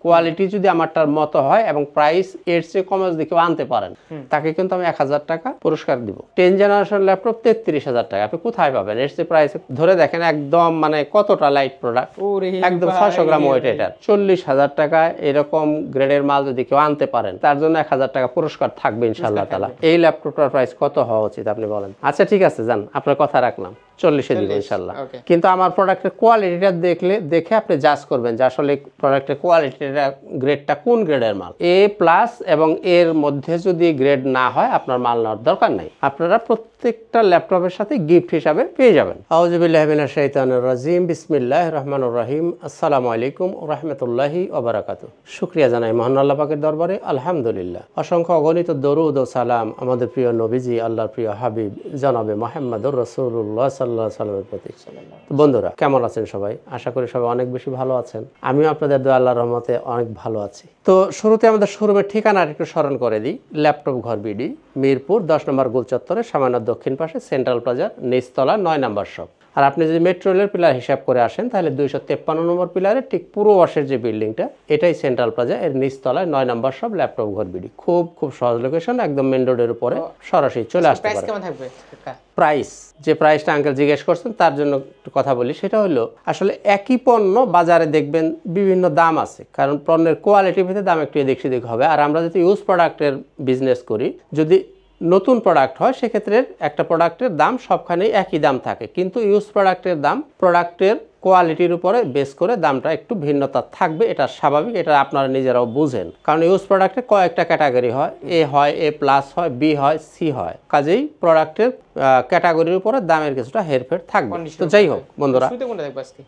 Quality যদি আমারটার মতো হয় এবং প্রাইস এর চেয়ে কমে যদি কেউ আনতে পারেন তাকে কিন্তু আমি 1000 টাকা পুরস্কার দিব। 10 জেনারেশন ল্যাপটপ 33,000 টাকা, আপনি কোথায় পাবেন? এর চেয়ে প্রাইস ধরে দেখেন একদম মানে কতটা লাইট প্রোডাক্ট, একদম 600 গ্রাম ওয়েট, এটা 40,000 টাকা এরকম গ্রেডের মাল যদি কেউ আনতে পারেন তার জন্য 1000 টাকা পুরস্কার থাকবে ইনশাআল্লাহ তাআলা। এই ল্যাপটপটার প্রাইস কত হওয়া উচিত আপনি বলেন? আচ্ছা ঠিক আছে, যান আপনার কথা রাখলাম, 40-এ দিব ইনশাআল্লাহ। কিন্তু আমার প্রোডাক্টের কোয়ালিটিটা দেখে আপনি জাজ করবেন যে আসলে প্রোডাক্টের কোয়ালিটিটা গ্রেডটা কোন গ্রেডের মাল। এ প্লাস এবং এর মধ্যে যদি গ্রেড না হয় আপনার মাল নেওয়ার দরকার নাই, আপনারা প্রত্যেকটা ল্যাপটপের সাথে গিফট হিসাবে পেয়ে যাবেন। আউযু বিল্লাহি মিনাশ শাইতানির রাজিম, বিসমিল্লাহির রহমানির রহিম, আসসালামু আলাইকুম ওয়া রাহমাতুল্লাহি ওয়া বারাকাতুহু। শুকরিয়া জানাই মহান আল্লাহ পাকের দরবারে, আলহামদুলিল্লাহ। অসংখ্য অগণিত দরুদ ও সালাম আমাদের প্রিয় নবীজি আল্লাহর প্রিয় হাবিব জনাবে মুহাম্মদুর রাসূলুল্লাহ সাল্লাল্লাহু আলাইহি ওয়াসাল্লামের প্রতি। বন্ধুরা কেমন আছেন সবাই? আশা করি সবাই অনেক বেশি ভালো আছেন। আমিও আপনাদের দোয়া আল্লাহর রহমতে অনেক ভালো আছি। তো শুরুতে আমাদের শোরুমের ঠিকানাটা একটু স্মরণ করে দিই। ল্যাপটপ ঘর বিডি, মিরপুর 10 নম্বর গোল চত্বরে সামান্য দক্ষিণ পাশে সেন্ট্রাল প্লাজার নিচতলা 9 নম্বর শপ। আর আপনি যদি মেট্রো রেলের পিলার হিসাব করে আসেন তাহলে 253 নম্বর পিলারের ঠিক পুরো পাশের যে বিল্ডিংটা এটাই সেন্ট্রাল প্লাজা, এর নিচতলায় 9 নম্বর শপ ল্যাপটপ ঘর বিডি। খুব সহজ লোকেশন, একদম মেন রোডের উপরে সরাসরি চলে আসতে পারেন। প্রাইস কেমন থাকবে? প্রাইস, যে প্রাইসটা আঙ্কেল জিজ্ঞেস করছেন তার জন্য একটু কথা বলি। সেটা হলো আসলে একই পণ্য বাজারে দেখবেন বিভিন্ন দাম আছে, কারণ পণ্যের কোয়ালিটির ভিতরে দাম একটু এদিক সেদিক হবে। আর আমরা যদি ইউজ প্রোডাক্টের বিজনেস করি, যদি নতুন প্রোডাক্ট হয় সেক্ষেত্রে একটা প্রোডাক্টের দাম সবখানেই একই দাম থাকে, কিন্তু ইউজ প্রোডাক্টের দাম প্রোডাক্টের কোয়ালিটির উপরে বেস করে দামটা একটু ভিন্নতা থাকবে। এটা স্বাভাবিক, এটা আপনারা নিজেরাও বুঝেন, কারণ ইউজ প্রোডাক্টে কয়েকটা ক্যাটাগরি হয়, এ হয়, এ প্লাস হয়, বি হয়, সি হয়। কাজেই প্রোডাক্টের ক্যাটাগরির উপরে দামের কিছুটা হেরফের থাকবে। তো যাই হোক বন্ধুরা,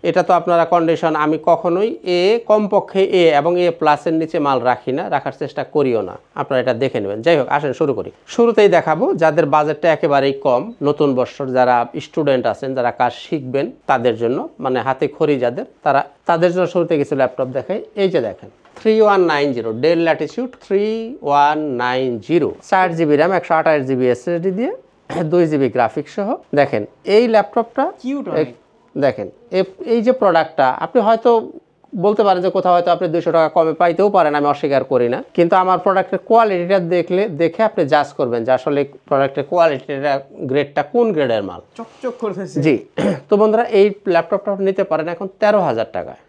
এটা তো আপনারা কন্ডিশন, আমি কখনোই এ কমপক্ষে এ এবং এ প্লাসের নিচে মাল রাখি না, রাখার চেষ্টা করিও না, আপনারা এটা দেখে নেবেন। যাই হোক আসেন শুরু করি। শুরুতেই দেখাবো যাদের বাজেটটা একেবারেই কম, নতুন বর্ষর যারা স্টুডেন্ট আছেন, যারা কাজ শিখবেন তাদের জন্য, মানে হাতে খড়ি যাদের, তাদের জন্য শুরুতে কিছু ল্যাপটপ দেখাই। এই যে দেখেন 3190 del Latitude 3190, 4 GB RAM, 128 GB SSD দিয়ে 2 জিবি গ্রাফিক্স সহ। দেখেন এই ল্যাপটপটা দেখেন, এই যে প্রোডাক্টটা আপনি হয়তো বলতে পারেন যে কোথাও হয়তো আপনি 200 টাকা কমে পাইতেও পারেন, আমি অস্বীকার করি না, কিন্তু আমার প্রোডাক্টের কোয়ালিটিটা দেখে আপনি জাজ করবেন যে আসলে প্রোডাক্টের কোয়ালিটিটা গ্রেডটা কোন গ্রেডের মাল। চকচক করতেছে। জি, তো বন্ধুরা এই ল্যাপটপটা নিতে পারেন এখন 13,000 টাকায়,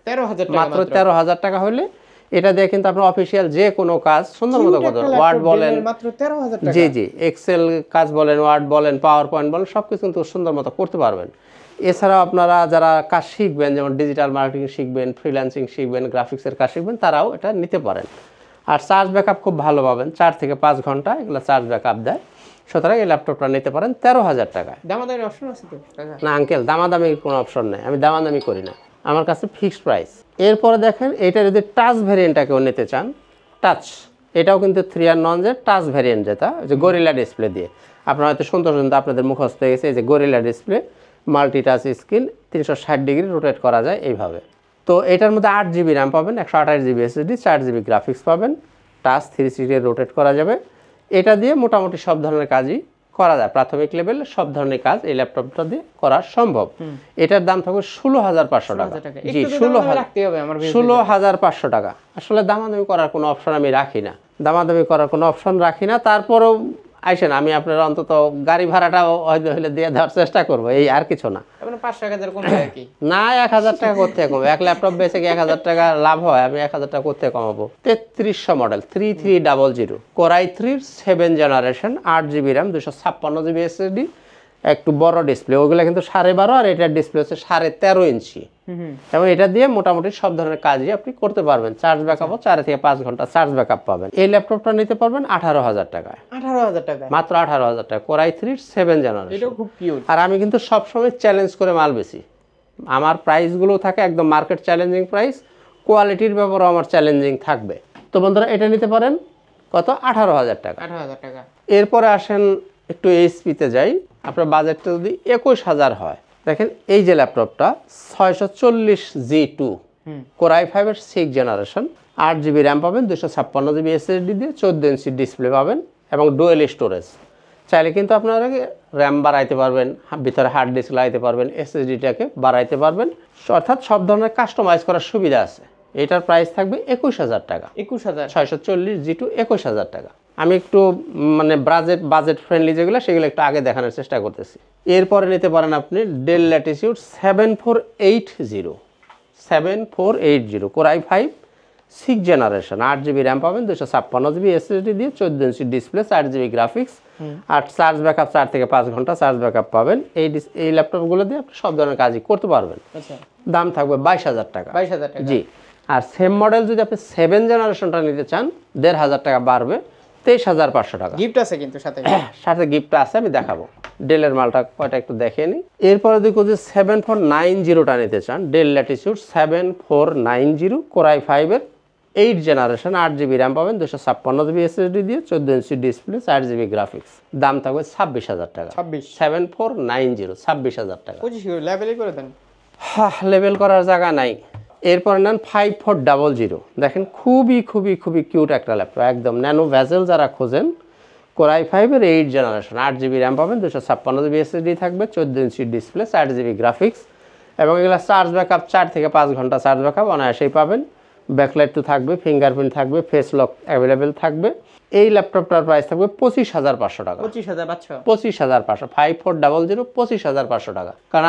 মাত্র 13,000 টাকা হলে এটা দিয়ে কিন্তু আপনার অফিসিয়াল যে কোনো কাজ সুন্দর মতো করতে পারবেন। ওয়ার্ড বলেন, মাত্র 13,000 টাকা, জি এক্সেল কাজ বলেন, ওয়ার্ড বলেন, পাওয়ার পয়েন্ট বলেন, সবকিছু কিন্তু সুন্দর মতো করতে পারবেন। এছাড়াও আপনারা যারা কাজ শিখবেন, যেমন ডিজিটাল মার্কেটিং শিখবেন, ফ্রিল্যান্সিং শিখবেন, গ্রাফিক্সের কাজ শিখবেন, তারাও এটা নিতে পারেন। আর চার্জ ব্যাকআপ খুব ভালো পাবেন, 4 থেকে 5 ঘন্টা এগুলো চার্জ ব্যাকআপ দেয়। সুতরাং এই ল্যাপটপটা নিতে পারেন 13,000 টাকায়। দামাদামি অপশন আছে তো? না আঙ্কেল, দামাদামির কোনো অপশন নেই, আমি দামাদামি করি না, আমার কাছে ফিক্সড প্রাইস। এরপরে দেখেন এটা যদি টাচ ভ্যারিয়েন্টটা কেউ নিতে চান, টাচ, এটাও কিন্তু 3-in-1 টাচ ভ্যারিয়েন্ট, যেটা যে গরিলা ডিসপ্লে দিয়ে আপনারা হয়তো শুনতে আপনাদের মুখস্থ হয়ে গেছে, এই যে gorilla display, multi touch screen, 360 degree rotate করা যায় এইভাবে। তো এটার মধ্যে 8 জিবি র্যাম পাবেন, 128 জিবি এসএসডি, 4 জিবি গ্রাফিক্স পাবেন, টাচ 360 রোটেট করা যাবে। এটা দিয়ে মোটামুটি সব ধরনের কাজই করা যায়, প্রাথমিক লেভেলে সব ধরনের কাজ এই ল্যাপটপটা দিয়ে করা সম্ভব। এটার দাম থাকবে 16,500 টাকা। জি 16,500 টাকা। আসলে দামাদামি করার কোনো অপশন আমি রাখি না, তারপরেও আইসেন, আমি আপনার অন্তত গাড়ি ভাড়াটা হয়তো হলে দিয়ে দেওয়ার চেষ্টা করবো, এই আর কিছু না। 500 কমবে কি না, 1,000 টাকা করতে কমবে, এক ল্যাপটপ বেচে কি 1,000 টাকা লাভ হয়? আমি 1,000 টাকা করতে কমাবো। 3300 model 3300 core i3 7 generation, 8 GB RAM, 256 GB SSD, একটু বড় ডিসপ্লে, ওগুলো কিন্তু 12.5, আর এটার ডিসপ্লে হচ্ছে 13.5 ইঞ্চি। এবং এটা দিয়ে মোটামুটি সব ধরনের কাজই আপনি করতে পারবেন। চার্জ ব্যাকআপও 4 থেকে 5 ঘন্টা চার্জ ব্যাকআপ পাবেন। এই ল্যাপটপটা নিতে পারবেন 18,000 টাকায়। 18,000 টাকা, মাত্র 18,000 টাকা, কোর i3 7 জেনারেশন। এটা খুব কিউট। আর আমি কিন্তু সবসময় চ্যালেঞ্জ করে মাল বেশি, আমার প্রাইসগুলো থাকে একদম মার্কেট চ্যালেঞ্জিং প্রাইস, কোয়ালিটির ব্যাপারেও আমার চ্যালেঞ্জিং থাকবে। তো বন্ধুরা এটা নিতে পারেন কত? 18,000 টাকা। 18,000 টাকা। এরপরে আসেন একটু এইচপিতে যাই, আপনার বাজেটটা যদি 21,000 হয়, দেখেন এই যে ল্যাপটপটা 640G2 কোর i5 এর 6 জেনারেশন, 8 জিবি র্যাম পাবেন, 256 জিবি এসএসডি দিয়ে, 14 ইঞ্চি ডিসপ্লে পাবেন এবং ডুয়েল স্টোরেজ। চাইলে কিন্তু আপনারা র্যাম বাড়াইতে পারবেন, ভিতরে হার্ড ডিস্ক লাগাইতে পারবেন, এসএসডিটাকে বাড়াইতে পারবেন, অর্থাৎ সব ধরনের কাস্টমাইজ করার সুবিধা আছে এটার প্রাইস থাকবে 21,000 টাকা। 21,000 640 G2 21,000 টাকা। আমি একটু মানে বাজেট ফ্রেন্ডলি যেগুলো সেগুলো একটু আগে দেখানোর চেষ্টা করতেছি। এরপরে নিতে পারেন আপনি del Latitude 7480 core i5 6 generation, 8GB RAM পাবেন, 256GB SSD দিয়ে, 14 ইঞ্চি ডিসপ্লে, 4GB গ্রাফিক্স, আর চার্জ ব্যাকআপ 4 থেকে 5 ঘন্টা চার্জ ব্যাকআপ পাবেন। এই ল্যাপটপগুলো দিয়ে আপনি সব ধরনের কাজই করতে পারবেন। আচ্ছা, দাম থাকবে 22,000 টাকা। 22,000 টাকা। জি, আর সেম মডেল যদি আপনি 7 জেনারেশনটা নিতে চান 1,500 টাকা বাড়বে, 23,500 টাকা। গিফট আছে কিন্তু সাথে সাথে গিফটটা আছে, আমি দেখাবো। ডেলের মালটা কয়টা একটু দেখে নিই। এরপরে দেখো যে 7490টা নিতে চান, ডেল ল্যাটিটিউড 7490 কোর i5 এর 8 জেনারেশন, 8GB র্যাম পাবেন, 256GB SSD দিয়ে, 14 ইঞ্চি ডিসপ্লে, 4GB গ্রাফিক্স। দাম থাকবে 26,000 টাকা। 7490 26,000 টাকা। 25 লেভেলই করে দেন। হ্যাঁ, লেভেল করার জায়গা নাই। এরপরে নেন 5400। দেখেন খুবই খুবই খুবই কিউট একটা ল্যাপটপ, একদম ন্যানো ভেজেল যারা খোঁজেন। কোর i5 এর 8 জেনারেশন, 8GB র্যাম পাবেন, 256GB SSD থাকবে, 14 ইঞ্চি ডিসপ্লে, 4GB গ্রাফিক্স, এবং এগুলো চার্জ ব্যাকআপ 4 থেকে 5 ঘন্টা চার্জ ব্যাকআপ অনায়াসেই পাবেন। ব্যাকলাইট তো থাকবে, ফিঙ্গারপ্রিন্ট থাকবে, ফেস লক অ্যাভেলেবেল থাকবে। এই ল্যাপটপটার প্রাইস থাকবে 25,500 টাকা। 25,500 25,500 5400 25,500 টাকা। কারণ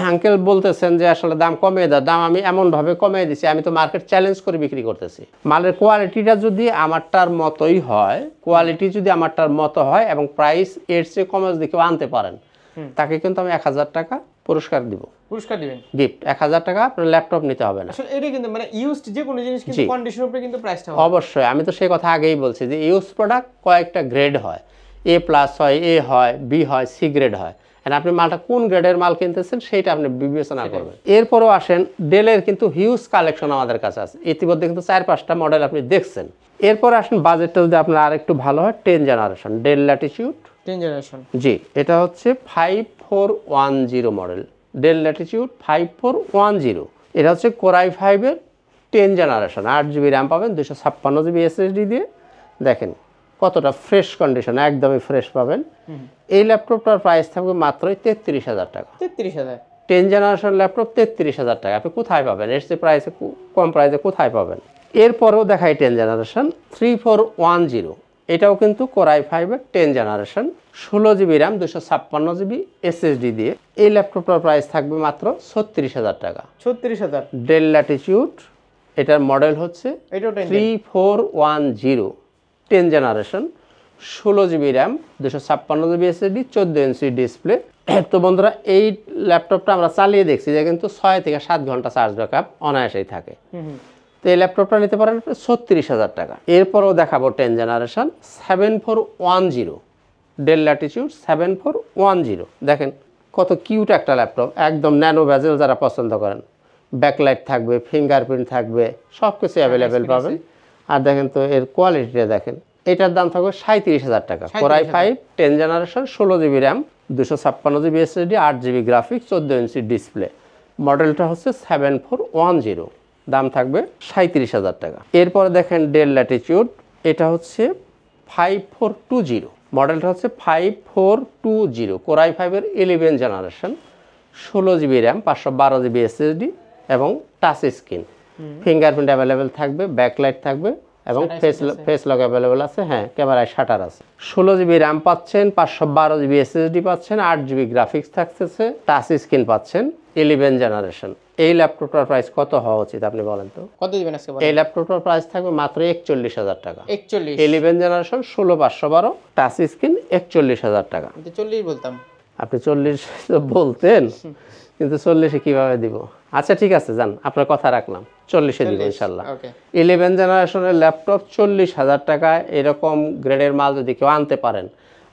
আঙ্কেল বলতেছেন যে আসলে দাম কমিয়ে দাও, দাম আমি এমনভাবে কমিয়ে দিছি, আমি তো মার্কেট চ্যালেঞ্জ করে বিক্রি করতেছি। মালের কোয়ালিটিটা যদি আমারটার মতোই হয়, কোয়ালিটি যদি আমারটার মতো হয় এবং প্রাইস এর চেয়ে কমে যদি কেউ আনতে পারেন, তাকে কিন্তু আমি 1,000 টাকা পুরস্কার দিব। পুরস্কার দিবেন, গিফট 1,000 টাকা। আপনার ল্যাপটপ নিতে হবে না। আসলে এটা কিন্তু মানে ইউজড যে কোনো জিনিস কিন্তু কন্ডিশনের উপরে কিন্তু প্রাইসটা হয়। অবশ্যই, আমি তো সেই কথা আগেই বলছি যে ইউজ প্রোডাক্ট কয়েকটা গ্রেড হয়, A+ হয়, A হয়, B হয়, C গ্রেড হয়। এন্ড আপনি মালটা কোন গ্রেডের মাল কিনতেছেন সেইটা আপনি বিবেচনা করবেন। এরপরও আসেন, ডেলের কিন্তু হিউজ কালেকশন আমাদের কাছে আছে। ইতিমধ্যে কিন্তু 4-5টা মডেল আপনি দেখছেন। এরপর আসেন বাজেটটা যদি আপনার আরেকটু ভালো হয়, 10 জেনারেশন ডেল ল্যাটিটিউড 10 জেনারেশন। জি, এটা হচ্ছে 5410 মডেল, ডেল ল্যাটিটিউড 5410। এটা হচ্ছে কোর i5 এর 10 জেনারেশন, 8GB র্যাম পাবেন, 256GB SSD দিয়ে। দেখেন কতটা ফ্রেশ কন্ডিশন, একদমই ফ্রেশ পাবেন। এই ল্যাপটপটার প্রাইস থাকবে মাত্রই 33,000 টাকা। 33,000 10 জেনারেশন ল্যাপটপ 33,000 টাকা। আপনি কোথায় পাবেন? এর চেয়ে প্রাইসে কম প্রাইসে কোথায় পাবেন? এরপরেও দেখাই 10 জেনারেশন 3410। এটাও কিন্তু কোর i5 এর 10 generation, 16GB RAM, 256GB SSD দিয়ে। এই ল্যাপটপটার প্রাইস থাকবে মাত্র 36,000 টাকা। 36,000 ডেল ল্যাটিটিউড, এটার মডেল হচ্ছে এটাও 3410 10 generation, 16GB RAM, 256GB SSD, 14 inch display. তো বন্ধুরা, এই ল্যাপটপটা আমরা চালিয়ে দেখছি যে কিন্তু 6 থেকে 7 ঘন্টা চার্জ ব্যাকআপ অনায়াসেই থাকে। তো এই ল্যাপটপটা নিতে পারেন 36,000 টাকা। এরপরও দেখাবো 10 জেনারেশন 7410 ডেল ল্যাটিটিউড 7410। দেখেন কত কিউট একটা ল্যাপটপ, একদম ন্যানো ভেজেল যারা পছন্দ করেন। ব্যাকলাইট থাকবে, ফিঙ্গারপ্রিন্ট থাকবে, সব কিছু অ্যাভেলেবেল পাবেন। আর দেখেন তো এর কোয়ালিটিটা দেখেন। এটার দাম থাকবে 37,000 টাকা। Core i5 10 generation, 16GB RAM, 256GB SSD, 8GB graphics, 14 inch display. মডেলটা হচ্ছে 7410, দাম থাকবে 37,000 টাকা। এরপরে দেখেন ডেল ল্যাটিটিউড, এটা হচ্ছে 5420, মডেলটা হচ্ছে 5420, কোর i5 এর 11 generation, 16GB RAM, 512GB SSD এবং টাচ স্ক্রিন। ফিঙ্গারপ্রিন্ট অ্যাভেলেবেল থাকবে, ব্যাকলাইট থাকবে এবং ফেস লক অ্যাভেলেবেল আছে। হ্যাঁ, ক্যামেরায় শাটার আছে। 16GB র্যাম পাচ্ছেন, 512GB SSD পাচ্ছেন, 8GB গ্রাফিক্স থাকতেছে, টাচ স্ক্রিন পাচ্ছেন, 11 জেনারেশন। এই ল্যাপটপটার প্রাইস কত হওয়া উচিত আপনি বলেন তো? কত দিবেন আজকে বলেন? এই ল্যাপটপটার প্রাইস থাকবে মাত্র 41,000 টাকা। 41 11 জেনারেশন, 16512, টাচ স্ক্রিন, 41,000 টাকা। 40 বলতাম, আপনি 40 তো বলতেন, কিন্তু 40-এ কিভাবে দিব? আচ্ছা ঠিক আছে, যান, আপনার কথা রাখলাম, 40-এ দিব ইনশাল্লাহ। 11 জেনারেশনের ল্যাপটপ 40,000 টাকায় এরকম গ্রেডের মাল যদি কেউ আনতে পারেন,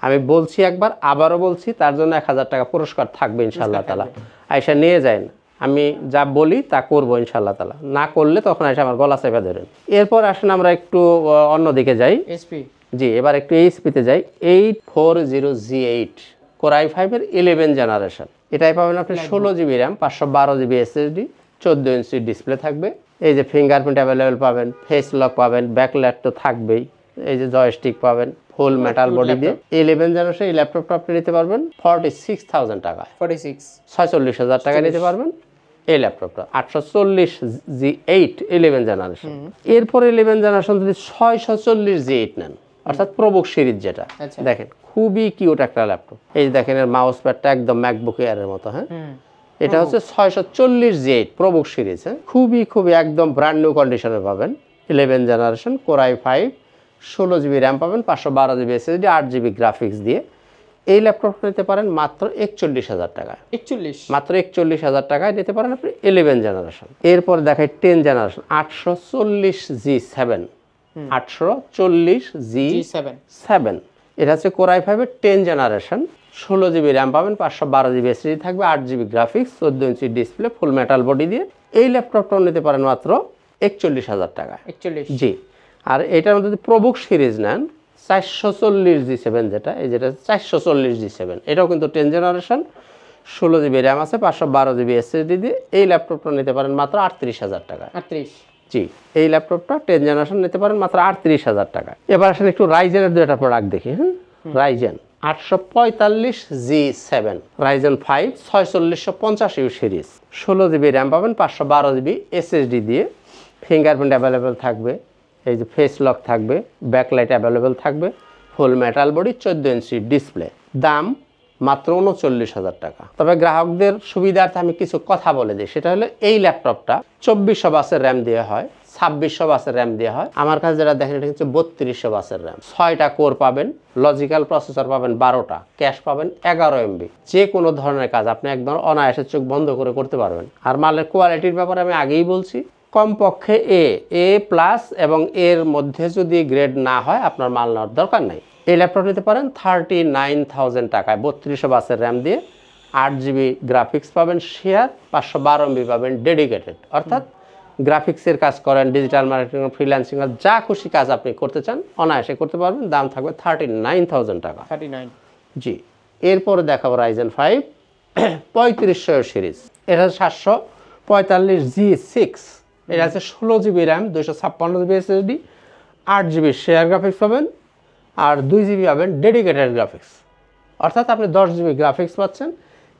আমি বলছি একবার, আবারও বলছি, তার জন্য 1,000 টাকা পুরস্কার থাকবে ইনশাল্লাহ তাআলা। আয়সা নিয়ে যান, আমি যা বলি তা করবো ইনশাল্লাহ তাআলা। না করলে তখন এসে আমার গলা চেপে ধরেন। এরপর আসেন আমরা একটু অন্যদিকে যাই। এইচপি। জি, এবার একটু এইচপিতে যাই। 8400G8 কোর i5 এর 11 জেনারেশন। এটাই পাবেন আপনি 16GB RAM, 512GB SSD, 14 inch display থাকবে। এই যে ফিঙ্গারপ্রিন্ট অ্যাভেলেবেল পাবেন, ফেস লক পাবেন, ব্যাকলাইট তো থাকবেই, এই যে জয়স্টিক পাবেন, ফুল মেটাল বডি দিয়ে। 11 জেনারেশন এই ল্যাপটপটা আপনি নিতে পারবেন 46,000 টাকায়। 46 46,000 টাকায় নিতে পারবেন। এই ল্যাপটপটা 840G8 11 জেনারেশন। এরপর 11 জেনারেশন যদি 640G8 নেন, অর্থাৎ প্রবুক সিরিজ যেটা, দেখেন খুবই কিউট একটা ল্যাপটপ। এই যে দেখেন এর মাউস প্যাডটা একদম ম্যাকবুক এয়ারের মতো। হ্যাঁ, এটা হচ্ছে 640G8 প্রবুক সিরিজ। হ্যাঁ, খুবই একদম ব্র্যান্ড নিউ কন্ডিশনে পাবেন। 11 generation, Core i5, 16GB RAM পাবেন, 512GB SSD, 8GB গ্রাফিক্স দিয়ে। এই ল্যাপটপটা নিতে পারেন মাত্র 41,000 টাকায়। 41, মাত্র 41,000 টাকায় নিতে পারেন আপনি 11 জেনারেশন। এরপর দেখাই 10 জেনারেশন, 840G7, 840G7। এটা হচ্ছে Core i5 এর 10 জেনারেশন, 16GB র্যাম পাবেন, 512GB SSD থাকবে, 8GB গ্রাফিক্স, 14 ইঞ্চি ডিসপ্লে, ফুল মেটাল বডি দিয়ে। এই ল্যাপটপটাও নিতে পারেন মাত্র 41,000 টাকায়। 41, জি। আর এটার মধ্যে যদি প্রবুক সিরিজ নেন, 440G7 যেটা, এই যেটা 440G7, এটাও কিন্তু 10 জেনারেশন, 16GB র্যাম আছে, 512GB SSD দিয়ে। এই ল্যাপটপটা নিতে পারেন মাত্র 38,000 টাকায়। 38, জি, এই ল্যাপটপটা 10 জেনারেশন নিতে পারেন মাত্র 38,000 টাকায়। এবার আসলে একটু রাইজেনের দুইটা প্রোডাক্ট দেখি। হ্যাঁ, Ryzen 845G7, Ryzen 5 4650U series, 16GB RAM পাবেন, 512GB SSD দিয়ে। ফিঙ্গারপ্রিন্ট অ্যাভেলেবেল থাকবে, এই যে ফেস লক থাকবে, ব্যাকলাইট অ্যাভেলেবেল থাকবে, ফুল মেটাল বডি, 14 ইঞ্চি ডিসপ্লে। দাম মাত্র 39,000 টাকা। তবে গ্রাহকদের সুবিধার্থে আমি কিছু কথা বলে দিই, সেটা হলো এই ল্যাপটপটা 2400 বাসের র্যাম দেওয়া হয়, 2600 বাসের র্যাম দেওয়া হয়। আমার কাছে যেটা দেখেন এটা হচ্ছে 3200 বাসের র্যাম, 6টা কোর পাবেন, লজিক্যাল প্রসেসর পাবেন 12টা, ক্যাশ পাবেন 11 MB। যে কোনো ধরনের কাজ আপনি একদম অনায়াসে চোখ বন্ধ করে করতে পারবেন। আর মালের কোয়ালিটির ব্যাপারে আমি আগেই বলছি, কমপক্ষে এ প্লাস এবং এর মধ্যে যদি গ্রেড না হয় আপনার মাল নেওয়ার দরকার নাই। এই ল্যাপটপ নিতে পারেন 39,000 টাকায়, 3200 বাসের র্যাম দিয়ে, 8GB গ্রাফিক্স পাবেন শেয়ার, 512 MB পাবেন ডেডিকেটেড। অর্থাৎ গ্রাফিক্সের কাজ করেন, ডিজিটাল মার্কেটিং, ফ্রিল্যান্সিং, যা খুশি কাজ আপনি করতে চান অনায়াসে করতে পারবেন। দাম থাকবে 39,000 টাকা। 39, জি। এরপরে দেখাবো রাইজেন 5 3500 সিরিজ। এটা 745G6, এটা আছে 16GB RAM, 256GB SSD, 8GB share graphics পাবেন, আর 2GB পাবেন ডেডিকেটেড গ্রাফিক্স। অর্থাৎ আপনি 10GB গ্রাফিক্স পাচ্ছেন।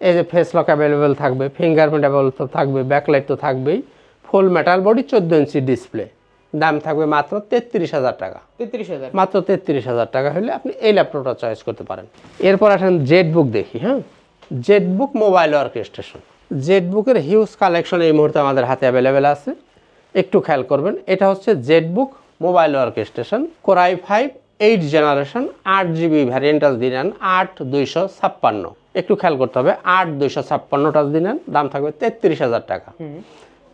এই যে ফেস লক অ্যাভেলেবেল থাকবে, ফিঙ্গারপ্রিন্ট অ্যাভেলেবেল তো থাকবে, ব্যাকলাইট তো থাকবেই, ফুল মেটাল বডি, 14 ইঞ্চি ডিসপ্লে। দাম থাকবে মাত্র 33,000 টাকা। 33,000, মাত্র 33,000 টাকা হলে আপনি এই ল্যাপটপটা চয়েস করতে পারেন। এরপর আসেন জেটবুক দেখি। হ্যাঁ, জেটবুক মোবাইল ওয়ার্কস্টেশন। জেটবুকের হিউজ কালেকশন এই মুহূর্তে আমাদের হাতে অ্যাভেলেবেল আছে, একটু খেয়াল করবেন। এটা হচ্ছে Jetbook mobile workstation, Core i5 8 generation, 8GB variant touch দিয়ে নেন, 8256। একটু খেয়াল করতে হবে, 8256 টাচ দিয়ে নেন, দাম থাকবে 33,000 টাকা।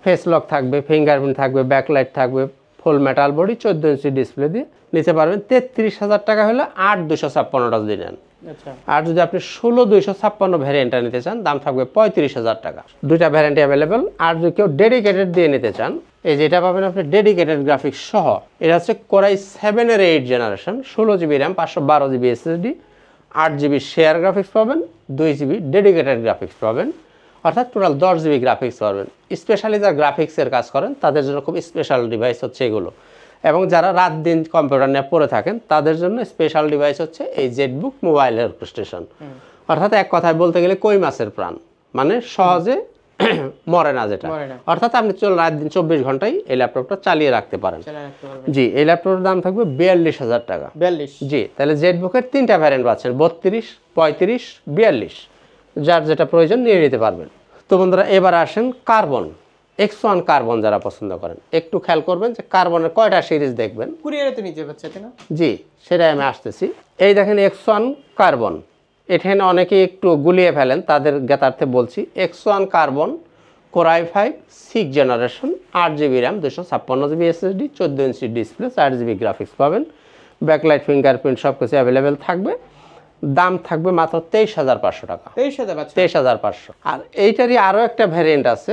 ফেস লক থাকবে, ফিঙ্গারপ্রিন্ট থাকবে, ব্যাকলাইট থাকবে, ফুল মেটাল বডি, 14 ইঞ্চি ডিসপ্লে দিয়ে নিতে পারবেন 33,000 টাকা হলে 8256 টাচ দিয়ে নেন। আচ্ছা। আর যদি আপনি 16256 ভ্যারিয়েন্টটা নিতে চান, দাম থাকবে 35,000 টাকা। দুইটা ভ্যারিয়েন্ট অ্যাভেলেবেল। আর যদি কেউ ডেডিকেটেড দিয়ে নিতে চান, এই যেটা পাবেন আপনি ডেডিকেটেড গ্রাফিক্স সহ। এটা হচ্ছে Core i7 এর 8 generation, 16GB RAM, 512GB SSD, 8GB share graphics পাবেন, 2GB ডেডিকেটেড গ্রাফিক্স পাবেন। অর্থাৎ টোটাল 10GB গ্রাফিক্স পাবেন। স্পেশালি যারা গ্রাফিক্সের কাজ করেন তাদের জন্য খুব স্পেশাল ডিভাইস হচ্ছে এগুলো। এবং যারা রাত দিন কম্পিউটার নিয়ে পড়ে থাকেন তাদের জন্য স্পেশাল ডিভাইস হচ্ছে এই জেটবুক মোবাইল ওয়ার্কস্টেশন। অর্থাৎ এক কথায় বলতে গেলে কই মাছের প্রাণ, মানে সহজে মরে না যেটা। অর্থাৎ আপনি রাত দিন 24 ঘন্টায় এই ল্যাপটপটা চালিয়ে রাখতে পারেন। জি, এই ল্যাপটপের দাম থাকবে 42,000 টাকা। 42, জি। তাহলে জেটবুকের 3টা ভ্যারিয়েন্ট পাচ্ছেন, 32, 35, 42। যার যেটা প্রয়োজন নিয়ে নিতে পারবেন। তো বন্ধুরা, এবার আসেন কার্বন, X1 কার্বন যারা পছন্দ করেন, একটু খেয়াল করবেন যে কার্বনের কয়টা সিরিজ দেখবেন। কুরিয়ারে তো নিতে পারছে না? জি, সেটাই আমি আসতেছি। এই দেখেন X1 কার্বন, এখানে অনেকে একটু গুলিয়ে ফেলেন, তাদের জ্ঞাতার্থে বলছি। X1 carbon, Core i5 6 generation, 8GB RAM, 256GB SSD, 14 inch display, 4GB graphics পাবেন, ব্যাকলাইট, ফিঙ্গারপ্রিন্ট সব কিছু অ্যাভেলেবেল থাকবে। দাম থাকবে মাত্র 23,500 টাকা। 23,500। আর এইটারই আরও একটা ভ্যারিয়েন্ট আছে,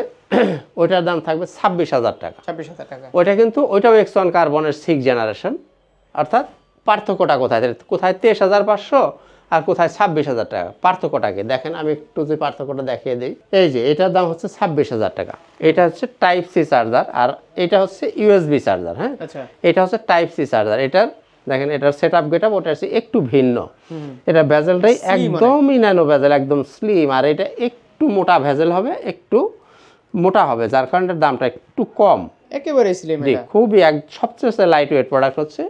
ওইটার দাম থাকবে 26,000 টাকা। 26,000 টাকা। ওইটা কিন্তু ওইটাও X1 কার্বনের 6 জেনারেশন। অর্থাৎ পার্থক্যটা কোথায়, কোথায় 23,500 আর কোথায় 26,000 টাকা? পার্থক্যটাকে দেখেন, আমি একটু যে পার্থক্যটা দেখিয়ে দিই। এই যে এটার দাম হচ্ছে 26,000 টাকা। এটা হচ্ছে টাইপ সি চার্জার, আর এটা হচ্ছে ইউএসবি চার্জার। হ্যাঁ, এটা হচ্ছে টাইপ সি চার্জার। এটার দেখেন, এটার সেট আপ গেট আপ ওটা হচ্ছে একটু ভিন্ন। এটা ভেজেলটাই একদমই ন্যানো ভেজেল, একদম স্লিম। আর এটা একটু মোটা ভেজেল হবে, একটু মোটা হবে, যার কারণে এটার দামটা একটু কম। একেবারে স্লিম জি, এটা। খুবই সবচেয়ে লাইট ওয়েট প্রোডাক্ট হচ্ছে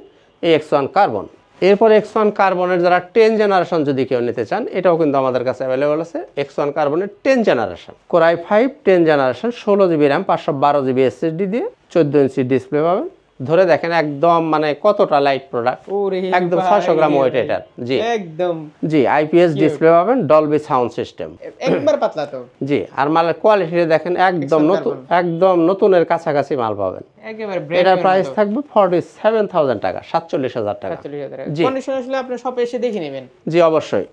এই X1 কার্বন। এরপর X1 কার্বনের যারা 10 জেনারেশন যদি কেউ নিতে চান, এটাও কিন্তু আমাদের কাছে অ্যাভেলেবল আছে। X1 কার্বনের 10 generation, Core i5 10 generation, 16 GB RAM, 512 GB SSD দিয়ে 14 ইঞ্চি ডিসপ্লে পাবেন। ধরে দেখেন একদম মানে কতটা লাইট প্রোডাক্ট, ওরে একদম ভাই 600 গ্রাম ওয়েট এটার। জি একদম জি, আইপিএস ডিসপ্লে পাবেন, ডলবি সাউন্ড সিস্টেম। একবার পাতলা তো। জি, আর মালের কোয়ালিটি দেখেন একদম নতুন, একদম নতুনের কাছাকাছি মাল পাবেন। একেবারে এটার প্রাইস থাকবে 47,000 টাকা, 47,000 টাকা। 47,000 টাকা। জি। কন্ডিশন আসলে আপনি শপে এসে দেখে নেবেন। জি অবশ্যই।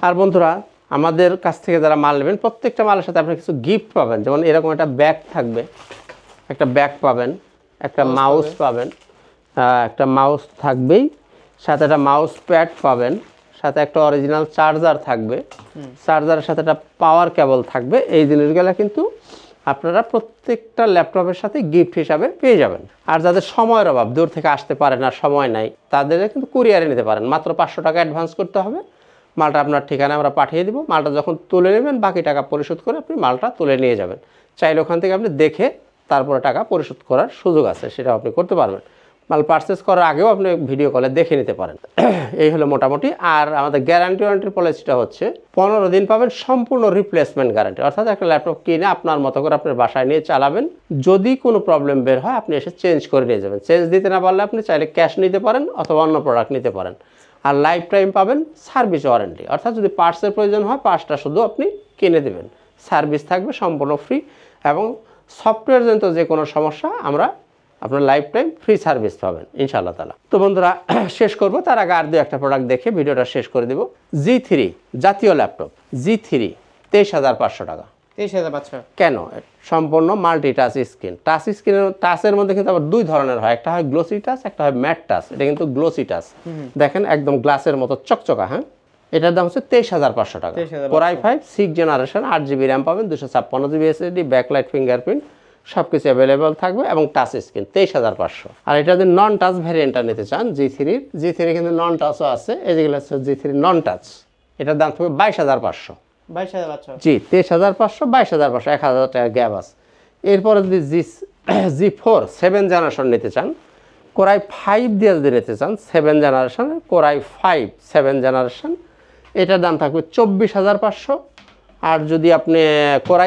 আর বন্ধুরা, আমাদের কাছ থেকে যারা মাল নেবেন, প্রত্যেকটা মালের সাথে আপনি কিছু গিফট পাবেন। যেমন এরকম একটা ব্যাগ থাকবে, একটা ব্যাগ পাবেন, একটা মাউস পাবেন, একটা মাউস থাকবেই, সাথে একটা মাউস প্যাড পাবেন, সাথে একটা অরিজিনাল চার্জার থাকবে, চার্জারের সাথে একটা পাওয়ার কেবল থাকবে। এই জিনিসগুলো কিন্তু আপনারা প্রত্যেকটা ল্যাপটপের সাথে গিফট হিসাবে পেয়ে যাবেন। আর যাদের সময়ের অভাব, দূর থেকে আসতে পারেন আর সময় নাই, তাদের কিন্তু কুরিয়ারে নিতে পারেন। মাত্র 500 টাকা অ্যাডভান্স করতে হবে, মালটা আপনার ঠিকানায় আমরা পাঠিয়ে দিব। মালটা যখন তুলে নেবেন, বাকি টাকা পরিশোধ করে আপনি মালটা তুলে নিয়ে যাবেন। চাইলে ওখান থেকে আপনি দেখে তারপরে টাকা পরিশোধ করার সুযোগ আছে, সেটা আপনি করতে পারবেন। মাল পারচেস করার আগেও আপনি ভিডিও কলে দেখে নিতে পারেন। এই হলো মোটামুটি। আর আমাদের গ্যারান্টি ওয়ারেন্টির পলিসিটা হচ্ছে 15 দিন পাবেন সম্পূর্ণ রিপ্লেসমেন্ট গ্যারান্টি। অর্থাৎ একটা ল্যাপটপ কিনে আপনার মতো করে আপনার বাসায় নিয়ে চালাবেন, যদি কোনো প্রবলেম বের হয় আপনি এসে চেঞ্জ করে নিয়ে যাবেন। চেঞ্জ দিতে না পারলে আপনি চাইলে ক্যাশ নিতে পারেন অথবা অন্য প্রোডাক্ট নিতে পারেন। আর লাইফ টাইম পাবেন সার্ভিস ওয়ারেন্টি, অর্থাৎ যদি পার্টসের প্রয়োজন হয় পার্টসটা শুধু আপনি কিনে দেবেন, সার্ভিস থাকবে সম্পূর্ণ ফ্রি। এবং সফটওয়্যার জনিত যে কোনো সমস্যা আমরা আপনার লাইফ টাইম ফ্রি সার্ভিস পাবেন ইনশাআল্লাহ তাআলা। তো বন্ধুরা, শেষ করব তার আগে আর দু একটা প্রোডাক্ট দেখে ভিডিওটা শেষ করে দেব। G3 জাতীয় ল্যাপটপ, G3 23,500 টাকা। 23,500 কেন? সম্পূর্ণ মাল্টি টাচ স্ক্রিন। টাচ স্ক্রিনের টাচের মধ্যে কিন্তু আবার দুই ধরনের হয়, একটা হয় গ্লোসি টাচ, একটা হয় ম্যাট টাচ। এটা কিন্তু গ্লোসি টাচ, দেখেন একদম গ্লাসের মতো চকচকা। হ্যাঁ, এটার দাম হচ্ছে 23,500 টাকা। Core i5 6 generation, 8 GB RAM পাবেন, 256 জিবি এসএসডি, ব্যাকলাইট ফিঙ্গারপ্রিন্ট সব কিছু অ্যাভেলেবেল থাকবে এবং টাচ স্ক্রিন 23,500। আর এটা যদি নন টাচ ভ্যারিয়েন্টটা নিতে চান G3 কিন্তু নন টাচও আছে। এই যেগুলো হচ্ছে G3 নন টাচ, এটার দাম থাকবে 22,500। 22,500 জি, 23,500, 22,500, 1,000 টাকা গ্যাপ আছে। এরপরে যদি G4 7 জেনারেশন নিতে চান, Core i5 দিয়ে যদি নিতে চান 7 জেনারেশন, Core i5 7 জেনারেশন, এটার দাম থাকবে 24,500। আর যদি আপনি Core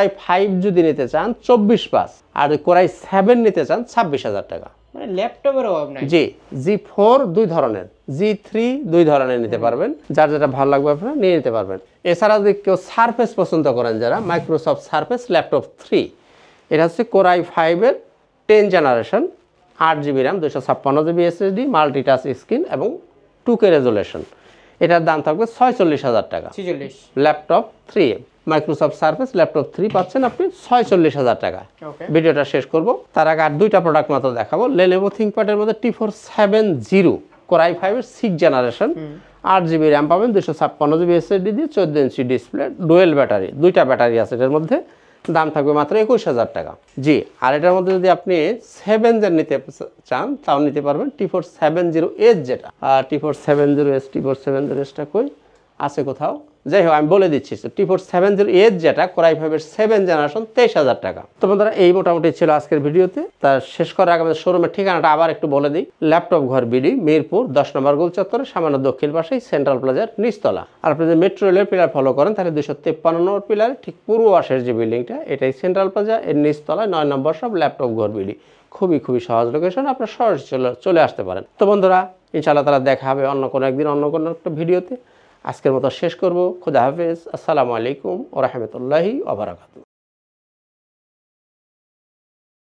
i5 যদি নিতে চান 24,500, আর Core i7 নিতে চান 26,000 টাকা। মানে ল্যাপটপের অভাব নাই। জি, G4 দুই ধরনের, G3 দুই ধরনের নিতে পারবেন, যার যেটা ভালো লাগবে আপনারা নিয়ে নিতে পারবেন। এছাড়া যদি কেউ সারফেস পছন্দ করেন, যারা মাইক্রোসফট সারফেস ল্যাপটপ 3, এটা হচ্ছে Core i5 এর 10 generation, 8 GB RAM, 256 GB SSD, multi touch screen এবং 2K রেজোলিউশন। এটার দাম থাকবে 46,000 টাকা। 46 ল্যাপটপ 3, মাইক্রোসফট সারফেস ল্যাপটপ 3 পাচ্ছেন আপনি 46,000 টাকা। ওকে। ভিডিওটা শেষ করব, তার আগে আর দুইটা প্রোডাক্ট মাত্র দেখাবো। Lenovo ThinkPad-এর মধ্যে T470 Core i5 এর 6 জেনারেশন, 8 জিবি র্যাম পাবেন, 256 জিবি এসএসডি দিয়ে, 14 ইঞ্চি ডিসপ্লে, ডুয়েল ব্যাটারি, দুইটা ব্যাটারি আছে এটার মধ্যে। দাম থাকবে মাত্র 21,000 টাকা। জি, আর এটার মধ্যে যদি আপনি 7 জেন নিতে চান তাও নিতে পারবেন। T470S যেটা, আর T470S কই আছে কোথাও, যাই হোক আমি বলে দিচ্ছি। T470S যেটা Core i5 এর 7 জেনারেশন, 23,000 টাকা। তো বন্ধুরা, এই মোটামুটি ছিল আজকের ভিডিওতে। তার শেষ করার আগে আমাদের শোরুমের ঠিকানাটা আবার একটু বলে দিই। ল্যাপটপ ঘর বিডি, মিরপুর 10 নম্বর গোল চত্বরে সামান্য দক্ষিণ পাশেই সেন্ট্রাল প্লাজার নিচতলা। আর আপনি যদি মেট্রো রেলের পিলার ফলো করেন তাহলে 253 নম্বর পিলারে ঠিক পূর্ব পাশের যে বিল্ডিংটা, এটাই সেন্ট্রাল প্লাজা, এর নিচতলায় 9 নম্বর সব ল্যাপটপ ঘর বিডি। খুবই সহজ লোকেশন, আপনার সরাসরি চলে আসতে পারেন। তো বন্ধুরা, ইনশাআল্লাহ তাআলা দেখা হবে অন্য কোনো একদিন অন্য কোনো একটা ভিডিওতে। আজকের মতো শেষ করব। খুদা হাফেজ, আসসালামু আলাইকুম ওয়া রাহমাতুল্লাহি ওয়া বারাকাতুহু।